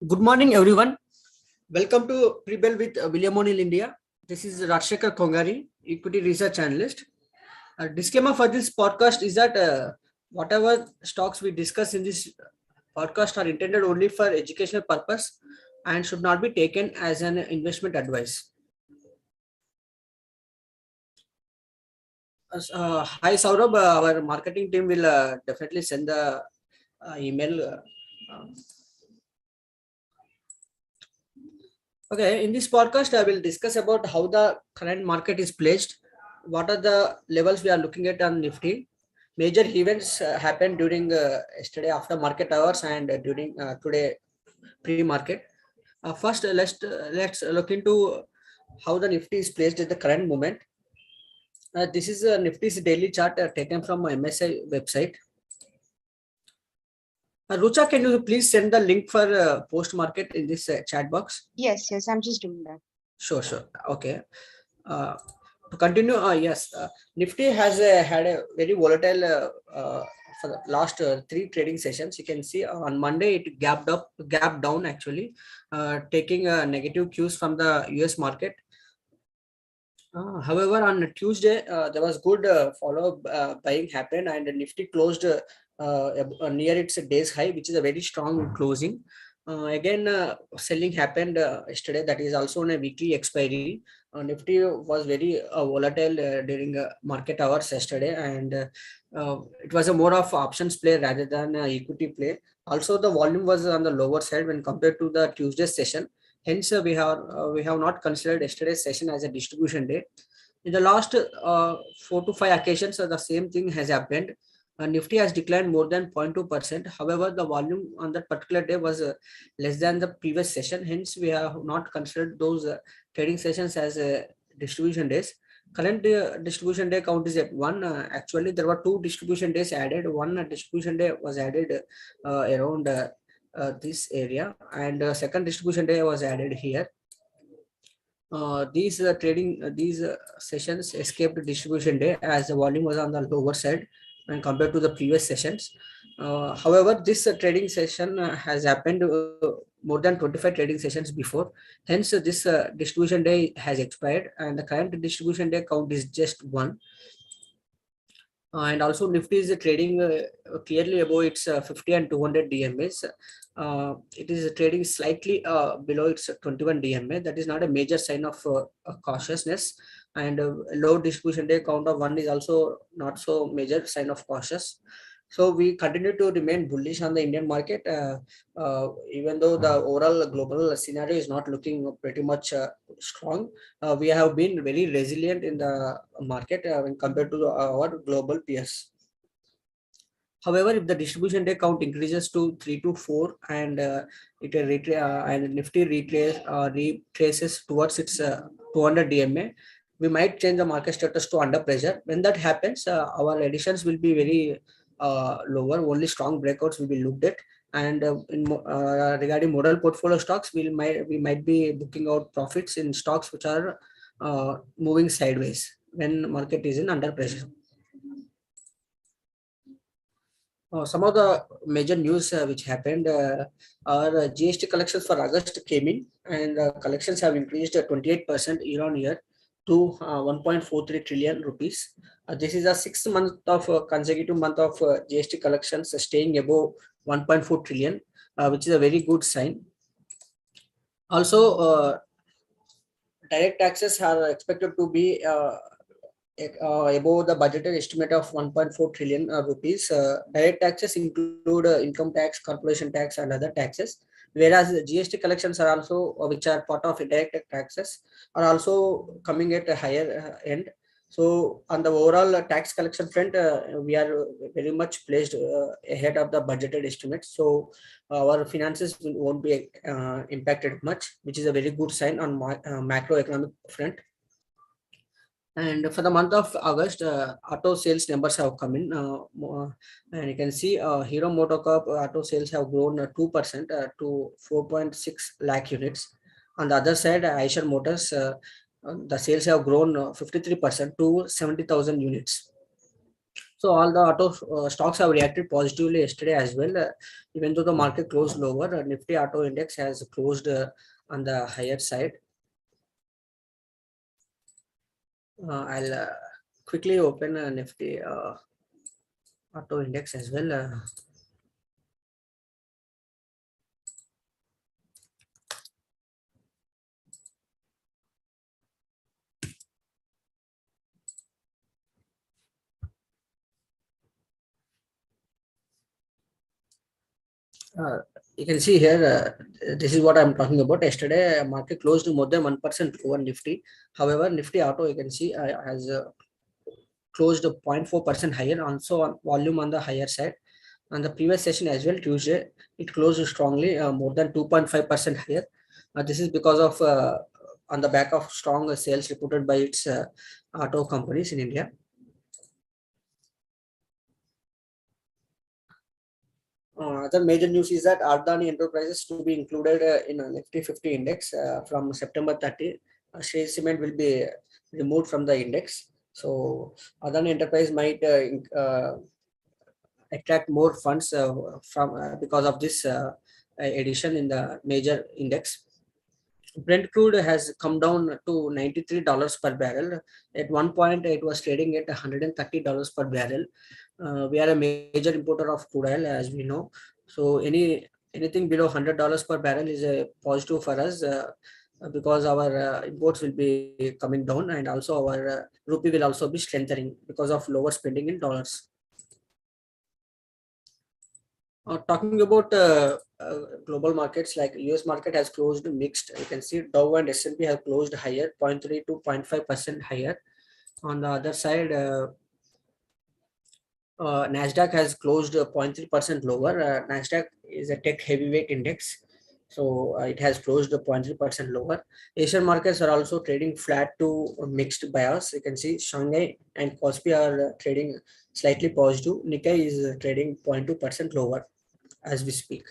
Good morning, everyone. Welcome to Prebell with William O'Neill India. This is Rashekar Kongari, Equity Research Analyst. A disclaimer for this podcast is that whatever stocks we discuss in this podcast are intended only for educational purpose and should not be taken as an investment advice. Hi, Saurabh. Our marketing team will definitely send the email. Okay, in this podcast, I will discuss about how the current market is placed, what are the levels we are looking at on Nifty. Major events happened during yesterday after market hours and during today pre-market. First, let's look into how the Nifty is placed at the current moment. This is Nifty's daily chart taken from MSI website. Rucha, can you please send the link for post market in this chat box? Yes, I'm just doing that. Sure. Okay. To continue, yes, Nifty has had a very volatile for the last 3 trading sessions. You can see on Monday it gapped down actually, taking negative cues from the US market. However, on Tuesday, there was good follow-up buying happened and Nifty closed near its day's high, which is a very strong closing. Again, selling happened yesterday. That is also on a weekly expiry. Nifty was very volatile during market hours yesterday, and it was a more of options play rather than equity play. Also, the volume was on the lower side when compared to the Tuesday session. Hence, we have not considered yesterday's session as a distribution day. In the last 4 to 5 occasions, the same thing has happened. Nifty has declined more than 0.2%. However, the volume on that particular day was less than the previous session. Hence, we have not considered those trading sessions as distribution days. Current distribution day count is at 1. Actually, there were 2 distribution days added. One distribution day was added around this area, and second distribution day was added here. These sessions escaped distribution day as the volume was on the lower side when compared to the previous sessions. However, this trading session has happened more than 25 trading sessions before. Hence, this distribution day has expired and the current distribution day count is just 1. And also Nifty is trading clearly above its 50 and 200 DMAs. It is trading slightly below its 21 DMA. That is not a major sign of cautiousness, and low distribution day count of 1 is also not so major sign of cautious. So we continue to remain bullish on the Indian market, even though the overall global scenario is not looking pretty much strong. We have been very resilient in the market when compared to our global peers. However, if the distribution day count increases to 3 to 4 and and Nifty retraces towards its 200 DMA, we might change the market status to under pressure. When that happens, our additions will be very lower. Only strong breakouts will be looked at. And regarding model portfolio stocks, we might be booking out profits in stocks which are moving sideways when market is in under pressure. Some of the major news which happened are GST collections for August came in, and collections have increased 28% year on year to 1.43 trillion rupees. This is a 6th month of consecutive month of GST collections staying above 1.4 trillion, which is a very good sign. Also, direct taxes are expected to be above the budgeted estimate of 1.4 trillion rupees. Direct taxes include income tax, corporation tax, and other taxes, whereas the GST collections are also, which are part of indirect taxes, are also coming at a higher end. So on the overall tax collection front, we are very much placed ahead of the budgeted estimates. So our finances won't be impacted much, which is a very good sign on macroeconomic front. And for the month of August, auto sales numbers have come in, and you can see Heromotors auto sales have grown 2% to 4.6 lakh units. On the other side, Eicher Motors, the sales have grown 53% to 70,000 units. So all the auto stocks have reacted positively yesterday as well. Even though the market closed lower, Nifty Auto Index has closed on the higher side. I'll quickly open Nifty Auto Index as well. Uh, you can see here, this is what I'm talking about. Yesterday, market closed more than 1% over Nifty. However, Nifty Auto, you can see, has closed 0.4% higher, also on volume on the higher side. On the previous session as well, Tuesday, it closed strongly, more than 2.5% higher. This is because of on the back of strong sales reported by its auto companies in India. Other major news is that Adani Enterprises to be included in a Nifty 50 index from September 30. Share cement will be removed from the index. So Adani Enterprise might attract more funds from because of this addition in the major index. Brent crude has come down to $93 per barrel. At one point, it was trading at $130 per barrel. We are a major importer of crude oil, as we know. So anything below $100 per barrel is a positive for us because our imports will be coming down, and also our rupee will also be strengthening because of lower spending in dollars. Talking about global markets, like US market has closed mixed. You can see Dow and S&P have closed higher, 0.3 to 0.5% higher. On the other side, Nasdaq has closed 0.3% lower. Nasdaq is a tech heavyweight index, so it has closed 0.3% lower. Asian markets are also trading flat to mixed bias. You can see Shanghai and Kospi are trading slightly positive. Nikkei is trading 0.2% lower as we speak.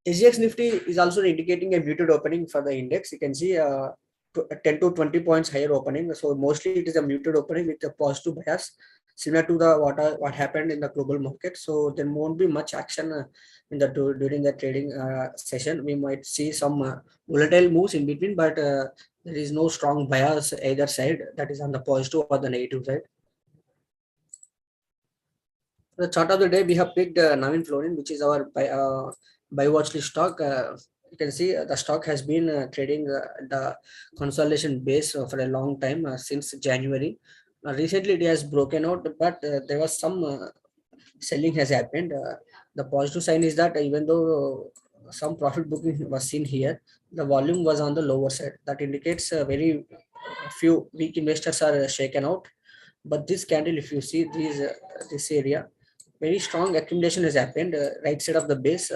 SGX Nifty is also indicating a muted opening for the index. You can see 10 to 20 points higher opening. So mostly it is a muted opening with a positive bias, similar to the what happened in the global market. So there won't be much action in the during the trading session. We might see some volatile moves in between, but there is no strong bias either side, that is on the positive or the negative side. The chart of the day, we have picked Navin Flourine, which is our buy watch list stock. You can see the stock has been trading the consolidation base for a long time since January. Recently, it has broken out, but there was some selling has happened. The positive sign is that even though some profit booking was seen here, the volume was on the lower side. That indicates very few weak investors are shaken out. But this candle, if you see this area, very strong accumulation has happened right side of the base,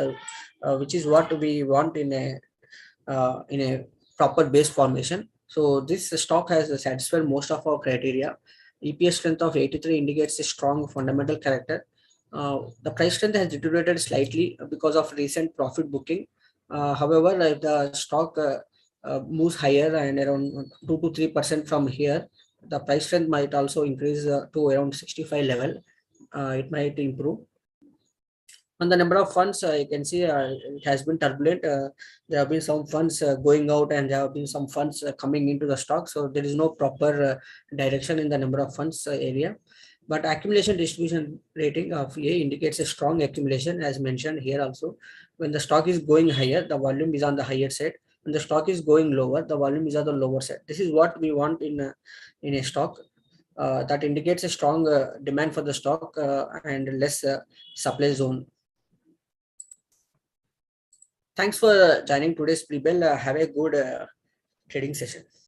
which is what we want in a proper base formation. So this stock has satisfied most of our criteria. EPS strength of 83 indicates a strong fundamental character. The price strength has deteriorated slightly because of recent profit booking. However, if the stock moves higher and around 2 to 3% from here, the price strength might also increase to around 65 level. It might improve. On the number of funds, you can see it has been turbulent. There have been some funds going out, and there have been some funds coming into the stock. So there is no proper direction in the number of funds area. But accumulation distribution rating of A indicates a strong accumulation, as mentioned here also. When the stock is going higher, the volume is on the higher side. When the stock is going lower, the volume is on the lower side. This is what we want in a stock. That indicates a strong demand for the stock and less supply zone. Thanks for joining today's pre-bell. Have a good trading session.